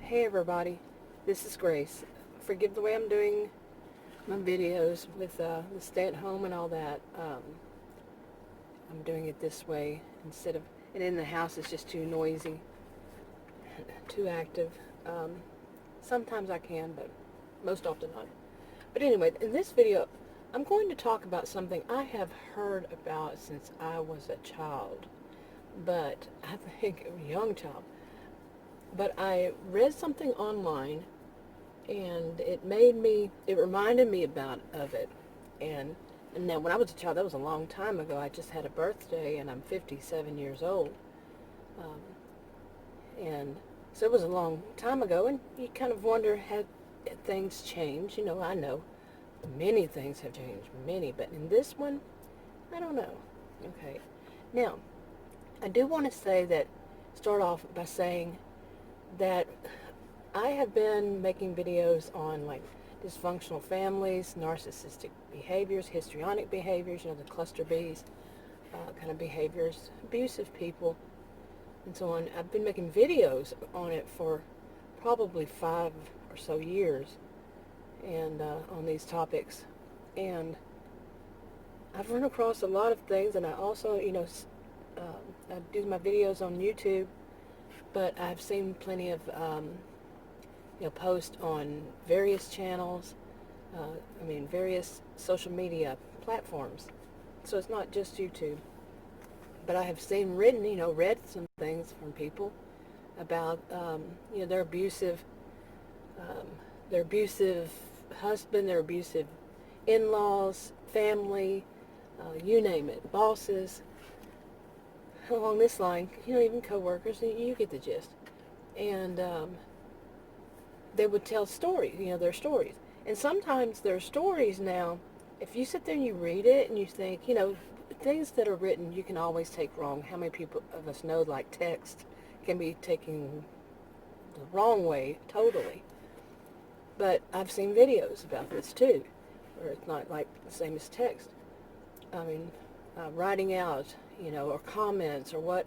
Hey everybody, this is Grace. Forgive the way I'm doing my videos with the stay at home and all that. I'm doing it this way instead of, and in the house it's just too noisy, too active. Sometimes I can, but most often not. But anyway, in this video, I'm going to talk about something I have heard about since I was a child, but I think a young child. But I read something online, and it reminded me of it. And now, when I was a child, that was a long time ago. I just had a birthday, and I'm 57 years old. Um, and so it was a long time ago, and you kind of wonder, had things changed? I know many things have changed, but in this one, I don't know. Okay. Now, I do want to start off by saying that I have been making videos on like dysfunctional families, narcissistic behaviors, histrionic behaviors, the cluster Bs kind of behaviors, abusive people, and so on. I've been making videos on it for probably 5 or so years, and on these topics. And I've run across a lot of things, and I also, I do my videos on YouTube, but I've seen plenty of, posts on various channels, various social media platforms. So it's not just YouTube. But I have seen read some things from people about, their abusive husband, their abusive in-laws, family, you name it, bosses, along this line, even co-workers, you get the gist. And they would tell stories, their stories. And sometimes their stories now, if you sit there and you read it and you think, things that are written you can always take wrong. How many people of us know, like, text can be taken the wrong way totally? But I've seen videos about this too, where it's not like the same as text. Writing out, or comments, or what,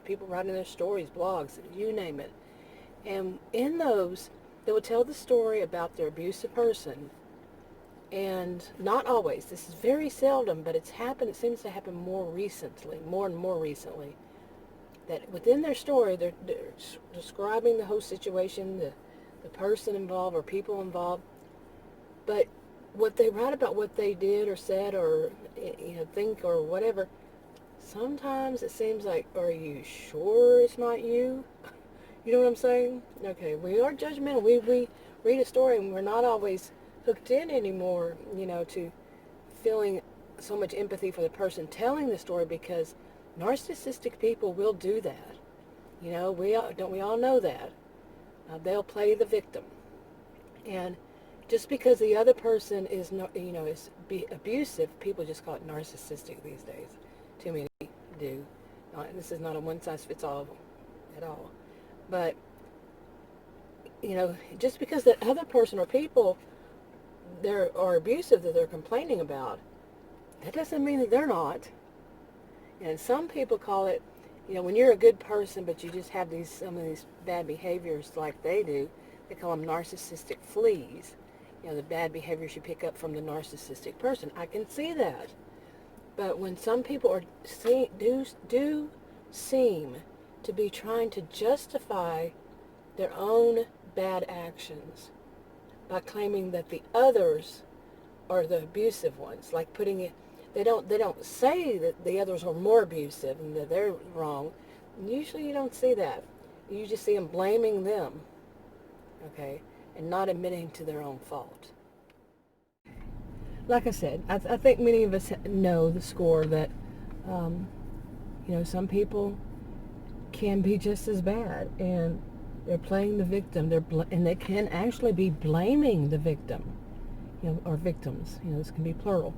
people writing their stories, blogs, you name it. And in those, they will tell the story about their abusive person. And not always, this is very seldom, but it seems to happen more and more recently, that within their story, they're describing the whole situation, the person involved or people involved, but what they write about what they did or said or, think or whatever, sometimes it seems like, are you sure it's not you? You know what I'm saying? Okay, we are judgmental. We read a story and we're not always hooked in anymore, to feeling so much empathy for the person telling the story, because narcissistic people will do that. We all know that. They'll play the victim. And just because the other person is abusive, people just call it narcissistic these days. Too many do. This is not a one-size-fits-all at all. But, just because that other person or people are abusive that they're complaining about, that doesn't mean that they're not. And some people call it, when you're a good person but you just have some of these bad behaviors like they do, they call them narcissistic fleas. The bad behaviors you pick up from the narcissistic person. I can see that. But when some people do seem to be trying to justify their own bad actions by claiming that the others are the abusive ones, like putting it, they don't say that the others are more abusive and that they're wrong. Usually you don't see that. You just see them blaming them, okay, and not admitting to their own fault. Like I said, I think many of us know the score that, some people can be just as bad, and they're playing the victim. And they can actually be blaming the victim, or victims. This can be plural.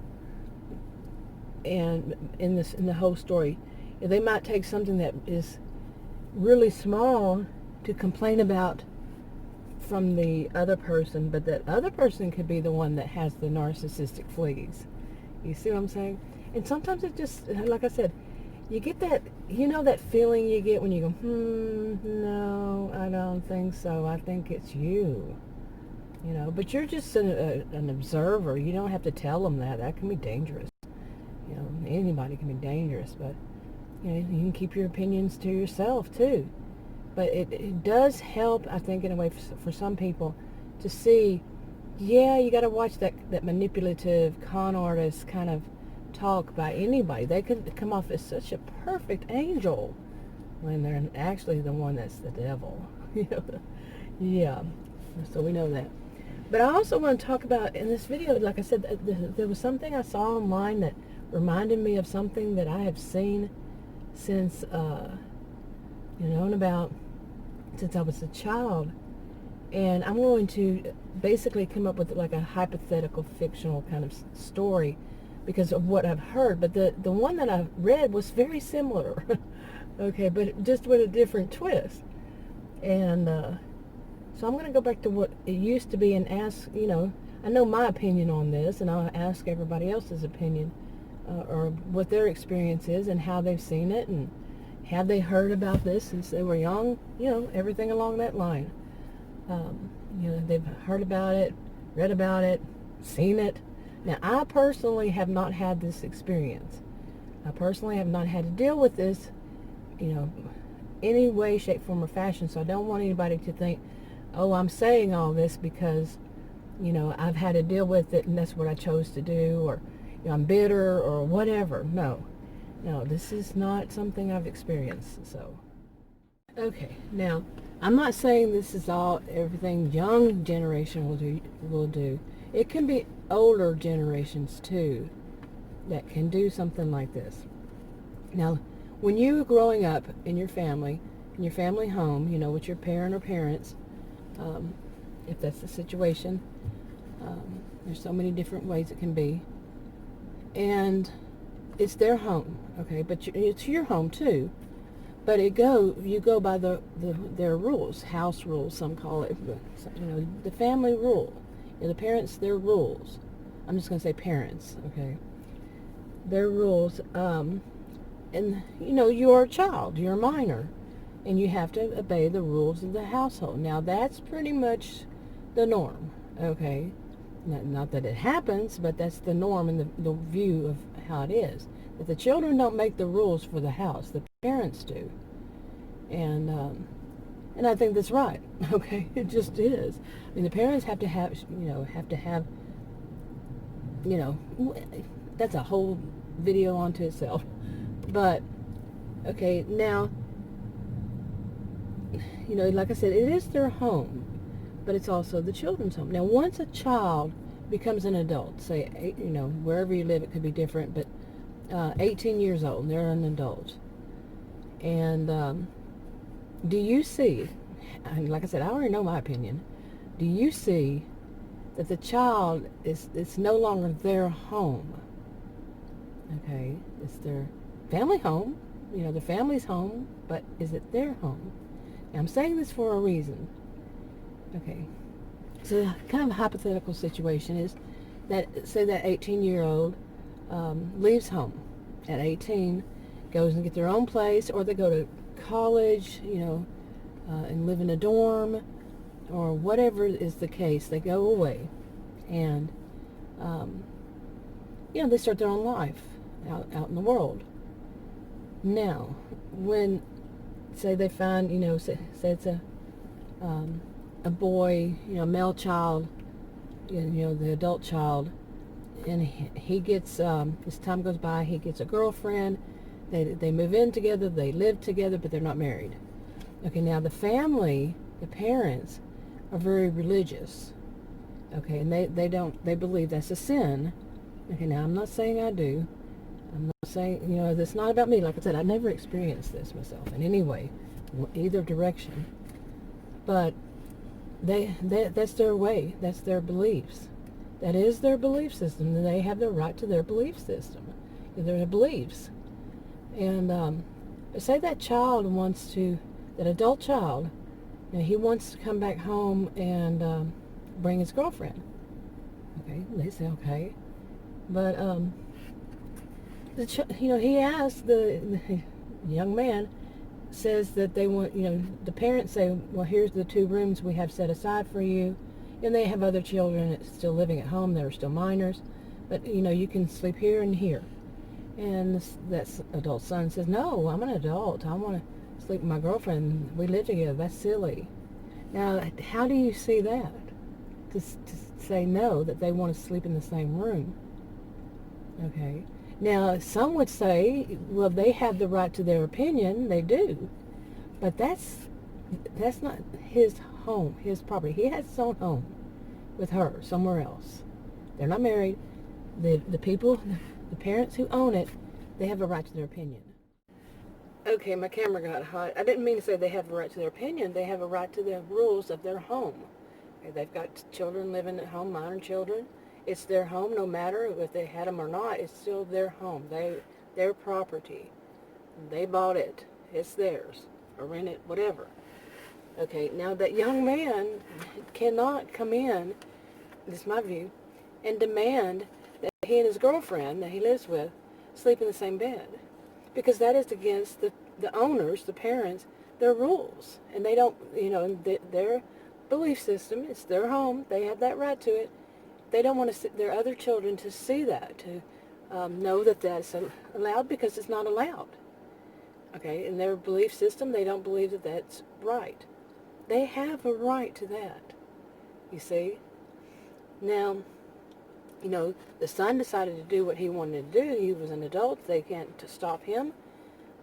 And in the whole story, they might take something that is really small to complain about from the other person, but that other person could be the one that has the narcissistic fleas. You see what I'm saying? And sometimes it just, like I said, you get that, that feeling you get when you go, no, I don't think so. I think it's you. But you're just an observer. You don't have to tell them that. That can be dangerous. Anybody can be dangerous, but you can keep your opinions to yourself too. But it does help, I think, in a way for some people to see, yeah, you got to watch that manipulative con artist kind of talk by anybody. They could come off as such a perfect angel when they're actually the one that's the devil. Yeah, so we know that. But I also want to talk about, in this video, like I said, there was something I saw online that reminded me of something that I have seen since, since I was a child. And I'm going to basically come up with like a hypothetical fictional kind of story because of what I've heard. But the one that I've read was very similar. Okay, but just with a different twist. And so I'm going to go back to what it used to be and ask, I know my opinion on this, and I'll ask everybody else's opinion or what their experience is and how they've seen it, and have they heard about this since they were young, everything along that line. They've heard about it, read about it, seen it. Now, I personally have not had this experience. I personally have not had to deal with this, any way, shape, form, or fashion, so I don't want anybody to think, oh, I'm saying all this because, I've had to deal with it and that's what I chose to do, or I'm bitter or whatever. No, this is not something I've experienced. So, okay, now, I'm not saying this is everything young generation will do. It can be older generations too that can do something like this. Now, when you were growing up in your family home, with your parent or parents, if that's the situation, there's so many different ways it can be, and it's their home, okay, but it's your home too, but you go by their rules, house rules, some call it, the family rule, the parents, their rules. I'm just going to say parents, okay, their rules, and you're a child, you're a minor, and you have to obey the rules of the household. Now, that's pretty much the norm, okay? Not that it happens, but that's the norm and the view of how it is. That the children don't make the rules for the house. The parents do. And I think that's right, okay? It just is. I mean, the parents have to have, that's a whole video onto itself. But, okay, now, like I said, it is their home, but it's also the children's home. Now, once a child becomes an adult, say, wherever you live, it could be different, but 18 years old, they're an adult. And do you see, like I said, I already know my opinion, do you see that the child it's no longer their home? Okay, it's their family home, the family's home, but is it their home? Now, I'm saying this for a reason. Okay, so kind of a hypothetical situation is that, say that 18-year-old leaves home at 18, goes and get their own place, or they go to college, and live in a dorm, or whatever is the case. They go away, and they start their own life out in the world. Now, when, say they find, say it's a boy, male child, the adult child, and he gets, as time goes by, he gets a girlfriend, they move in together, they live together, but they're not married. Okay, now the family, the parents, are very religious, okay, and they believe that's a sin. Okay, now I'm not saying I do. I'm not saying, it's not about me. Like I said, I never experienced this myself in any way, either direction. But that's their way. That's their beliefs. That is their belief system. They have the right to their belief system, their beliefs. And say that child that adult child, he wants to come back home and bring his girlfriend. Okay, they say okay. But he asked the young man, says that they want, the parents say, well, here's the 2 rooms we have set aside for you, and they have other children that's still living at home that are still minors, but you can sleep here and here. And that adult son says, no, I'm an adult, I want to sleep with my girlfriend, we live together, that's silly. Now, how do you see that, to say no, that they want to sleep in the same room? Okay. Now, some would say, well, they have the right to their opinion. They do. But that's not his home, his property. He has his own home with her somewhere else. They're not married. The people, the parents who own it, they have a right to their opinion. Okay, my camera got hot. I didn't mean to say they have a right to their opinion. They have a right to the rules of their home. Okay, they've got children living at home, minor children. It's their home, no matter if they had them or not. It's still their home. Their property. They bought it. It's theirs. Or rent it, whatever. Okay, now that young man cannot come in, this is my view, and demand that he and his girlfriend that he lives with sleep in the same bed. Because that is against the owners, the parents, their rules. And they don't, their belief system, it's their home. They have that right to it. They don't want their other children to see that, to know that that's allowed, because it's not allowed. Okay, in their belief system, they don't believe that that's right. They have a right to that, you see. Now, the son decided to do what he wanted to do. He was an adult. They can't stop him.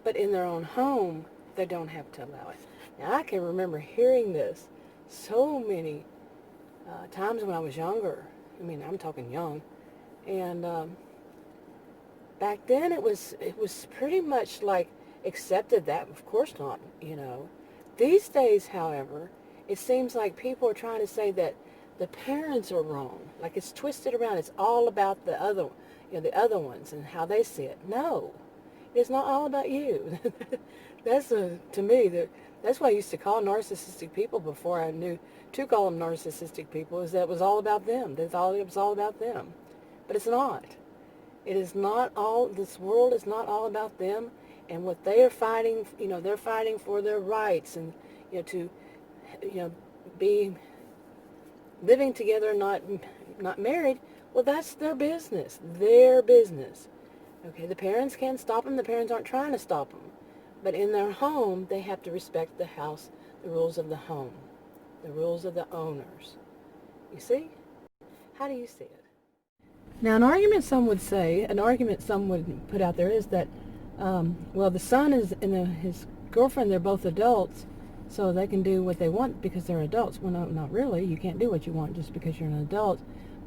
But in their own home, they don't have to allow it. Now, I can remember hearing this so many times when I was younger. I mean, I'm talking young, and back then it was pretty much like accepted that. Of course not, These days, however, it seems like people are trying to say that the parents are wrong. Like it's twisted around. It's all about the other, the other ones and how they see it. No, it's not all about you. That's to me that's what I used to call narcissistic people before I knew to call them narcissistic people, is that it was all about them. They thought it was all about them. But it's not. It is not all, this world is not all about them and what they are fighting, they're fighting for their rights and, to, be living together, not married. Well, that's their business. Okay, the parents can't stop them. The parents aren't trying to stop them. But in their home, they have to respect the house, the rules of the home, the rules of the owners. You see? How do you see it? Now, an argument some would put out there is that, well, the son and his girlfriend, they're both adults, so they can do what they want because they're adults. Well, no, not really. You can't do what you want just because you're an adult.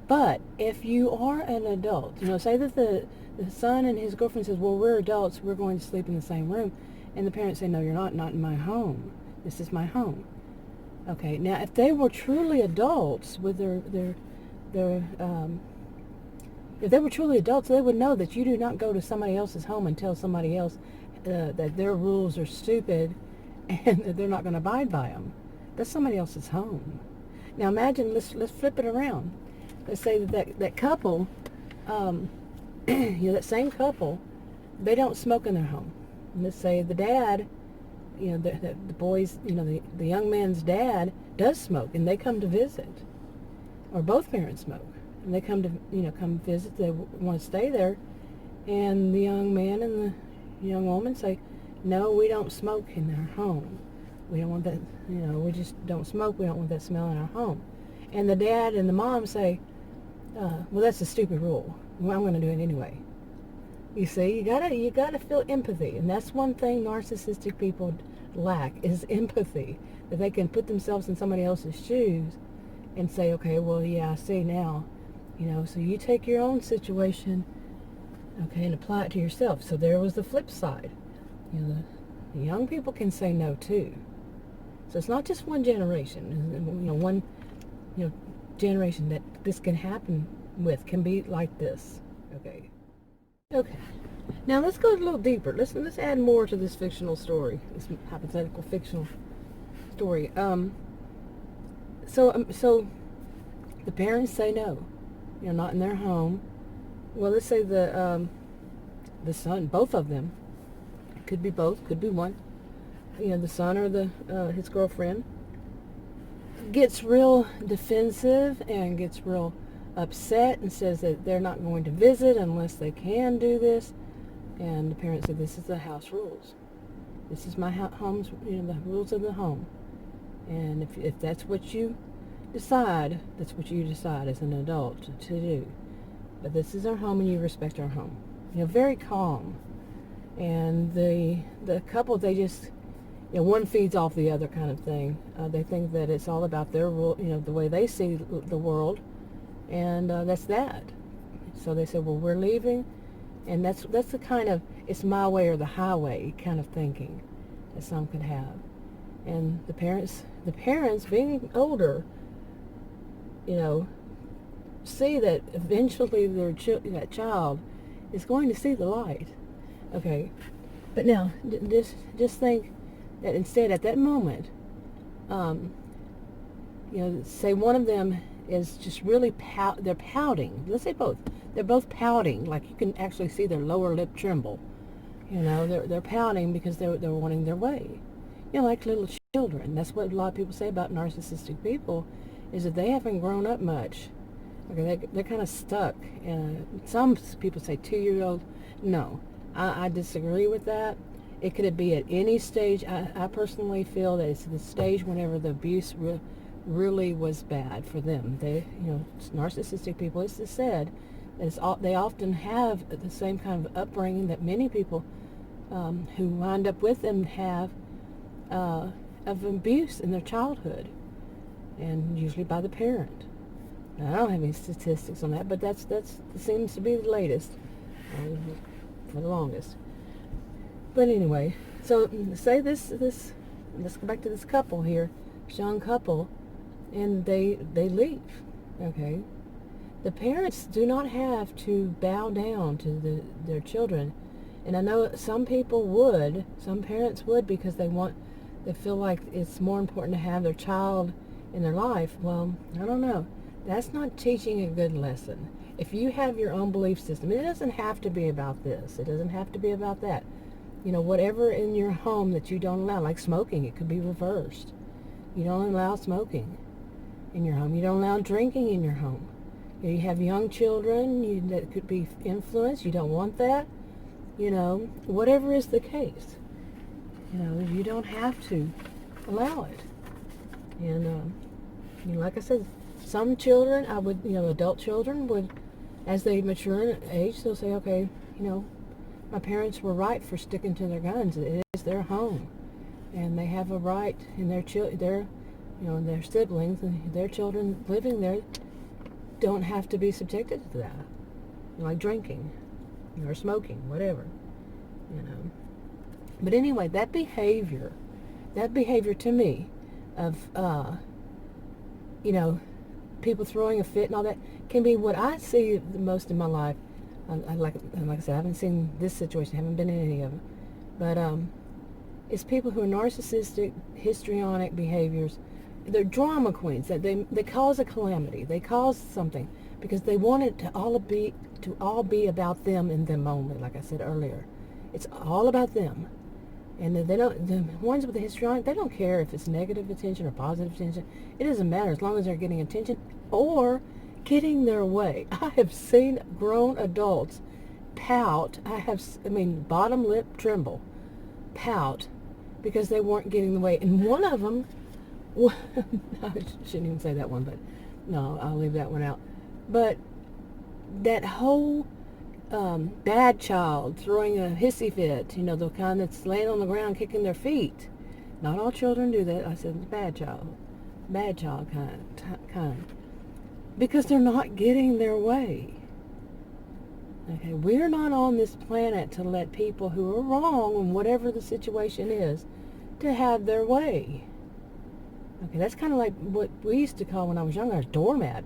But if you are an adult, say that the son and his girlfriend says, well, we're adults, we're going to sleep in the same room. And the parents say, no, you're not in my home. This is my home. Okay, now if they were truly adults with if they were truly adults, they would know that you do not go to somebody else's home and tell somebody else that their rules are stupid and that they're not going to abide by them. That's somebody else's home. Now imagine, let's flip it around. Let's say that couple, that same couple, they don't smoke in their home. And let's say the dad, the boys, the young man's dad does smoke, and they come to visit, or both parents smoke, and they come to come visit. They want to stay there, and the young man and the young woman say, no, we don't smoke in our home. We don't want that. We just don't smoke. We don't want that smell in our home. And the dad and the mom say, well, that's a stupid rule. Well, I'm going to do it anyway. You see, you gotta feel empathy, and that's one thing narcissistic people lack, is empathy. That they can put themselves in somebody else's shoes and say, okay, well, yeah, I see now. So you take your own situation, okay, and apply it to yourself. So there was the flip side. The young people can say no too. So it's not just one generation. One generation that this can happen with can be like this. Okay. Now let's go a little deeper. Let's add more to this fictional story. This hypothetical fictional story. So the parents say no. Not in their home. Well, let's say the the son, both of them, could be both, could be one, the son or his girlfriend, gets real defensive and gets real upset and says that they're not going to visit unless they can do this. And the parents said, this is the house rules. This is my home's, the rules of the home. And if that's what you decide, that's what you decide as an adult to do. But this is our home and you respect our home. Very calm. And the couple, they just, one feeds off the other kind of thing. They think that it's all about their rule, the way they see the world. And that's that. So they said, well, we're leaving. And that's the kind of, it's my way or the highway kind of thinking that some could have. And the parents being older, see that eventually that child is going to see the light. Okay, but now just think that instead at that moment, say one of them is just really they're pouting. Let's say both. They're both pouting, like you can actually see their lower lip tremble. They're pouting because they're wanting their way. Like little children. That's what a lot of people say about narcissistic people, is that they haven't grown up much. Okay, they're kind of stuck. Some people say 2-year-old. No, I disagree with that. It could be at any stage. I personally feel that it's the stage whenever the abuse really was bad for them. Narcissistic people, it's said, they often have the same kind of upbringing that many people who wind up with them have of abuse in their childhood, and usually by the parent. Now, I don't have any statistics on that, but that seems to be the latest for the longest. But anyway, so say this. Let's go back to this couple here, this young couple, and they leave. Okay. The parents do not have to bow down to their children. And I know some parents would, because they feel like it's more important to have their child in their life. Well, I don't know. That's not teaching a good lesson. If you have your own belief system, it doesn't have to be about this. It doesn't have to be about that. Whatever in your home that you don't allow, like smoking, it could be reversed. You don't allow smoking in your home. You don't allow drinking in your home. You have young children that could be influenced. You don't want that. Whatever is the case, you don't have to allow it. And like I said, some children, adult children would, as they mature in age, they'll say, okay, my parents were right for sticking to their guns. It is their home, and they have a right, and their siblings and their children living there don't have to be subjected to that, like drinking or smoking, whatever, But anyway, that behavior to me of, people throwing a fit and all that can be what I see the most in my life. Like I said, I haven't seen this situation, haven't been in any of them, but it's people who are narcissistic, histrionic behaviors. They're drama queens. That they cause a calamity. They cause something because they want it to all be about them and them only. Like I said earlier, it's all about them. And they don't. The ones with the histrionic, they don't care if it's negative attention or positive attention. It doesn't matter as long as they're getting attention or getting their way. I have seen grown adults pout. Bottom lip tremble, pout because they weren't getting the way. And one of them, I shouldn't even say that one, but no, I'll leave that one out. But that whole bad child throwing a hissy fit, the kind that's laying on the ground kicking their feet. Not all children do that. I said bad child kind, because they're not getting their way. Okay, we're not on this planet to let people who are wrong in whatever the situation is to have their way. Okay, that's kind of like what we used to call when I was younger,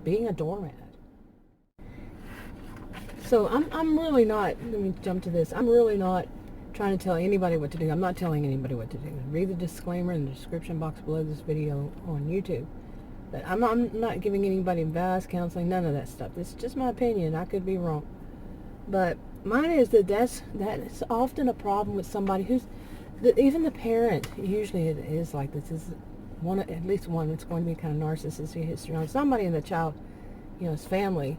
being a doormat. So I'm really not, let me jump to this, I'm really not trying to tell anybody what to do. I'm not telling anybody what to do. Read the disclaimer in the description box below this video on YouTube. But I'm not giving anybody advice, counseling, none of that stuff. This is just my opinion. I could be wrong. But mine is that that's often a problem with somebody who's, even the parent, usually it is like this, is one, at least one, it's going to be kind of narcissistic history on somebody in the child, his family.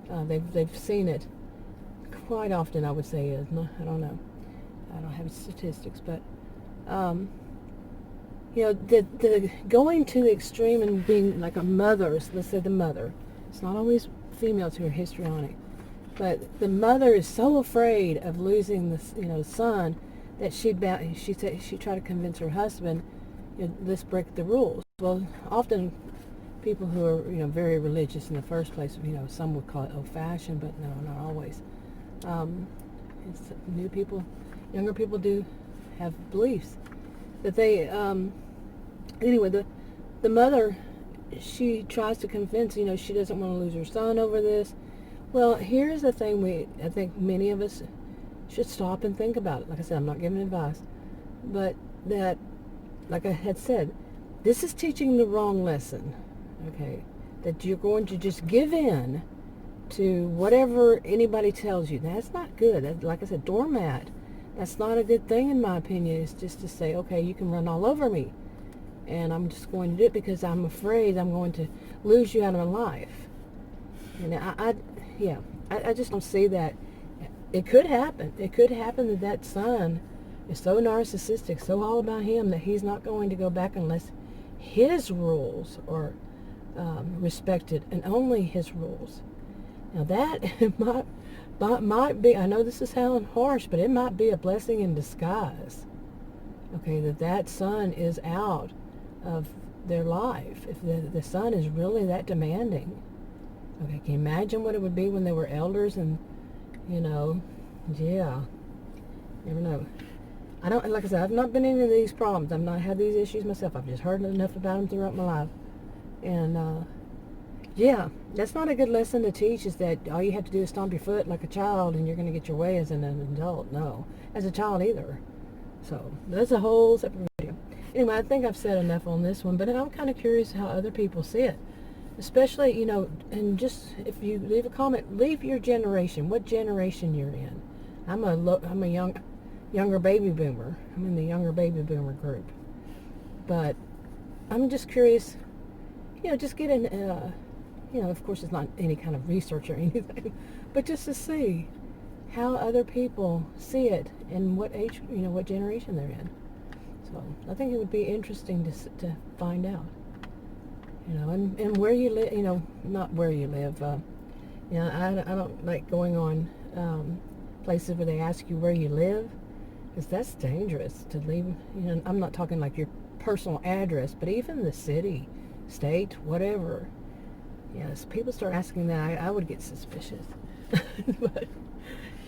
They've seen it quite often, I would say. I don't know. I don't have statistics, but the going to the extreme and being like a mother. Let's say the mother. It's not always females who are histrionic, but the mother is so afraid of losing the son that she tried to convince her husband, let's break the rules. Well, often people who are very religious in the first place, some would call it old-fashioned, but no, not always. It's younger people do have beliefs that they anyway. The mother, she tries to convince, she doesn't want to lose her son over this. Well, here's the thing, I think many of us should stop and think about it. Like I said, I'm not giving advice, but that, like I had said, this is teaching the wrong lesson. Okay, that you're going to just give in to whatever anybody tells you. That's not good. Like I said, doormat. That's not a good thing, in my opinion. It's just to say, okay, you can run all over me, and I'm just going to do it because I'm afraid I'm going to lose you out of my life. And I just don't see that. It could happen. It could happen that son is so narcissistic, so all about him, that he's not going to go back unless his rules are respected, and only his rules. Now that might be, I know this is sounding harsh, but it might be a blessing in disguise. Okay, that son is out of their life. If the son is really that demanding. Okay, can you imagine what it would be when they were elders and, yeah, never know. Like I said, I've not been into these problems. I've not had these issues myself. I've just heard enough about them throughout my life. And, yeah, that's not a good lesson to teach, is that all you have to do is stomp your foot like a child and you're going to get your way as an adult. No, as a child either. So that's a whole separate video. Anyway, I think I've said enough on this one, but I'm kind of curious how other people see it. Especially, and just if you leave a comment, leave your generation, what generation you're in. I'm a younger baby boomer. I'm in the younger baby boomer group. But I'm just curious, just get in, of course it's not any kind of research or anything, but just to see how other people see it and what age, what generation they're in. So I think it would be interesting to find out. And where you live, not where you live. I don't like going on places where they ask you where you live, because that's dangerous to leave. I'm not talking like your personal address, but even the city, state, whatever. Yes, people start asking that, I would get suspicious. but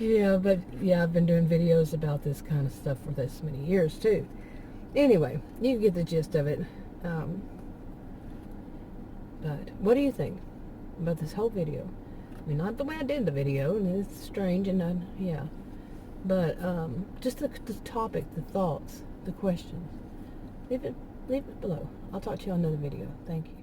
I've been doing videos about this kind of stuff for this many years too. Anyway, you get the gist of it. But what do you think about this whole video? I mean, not the way I did the video, and it's strange, and but just the topic, the thoughts, the questions. Leave it below. I'll talk to you on another video. Thank you.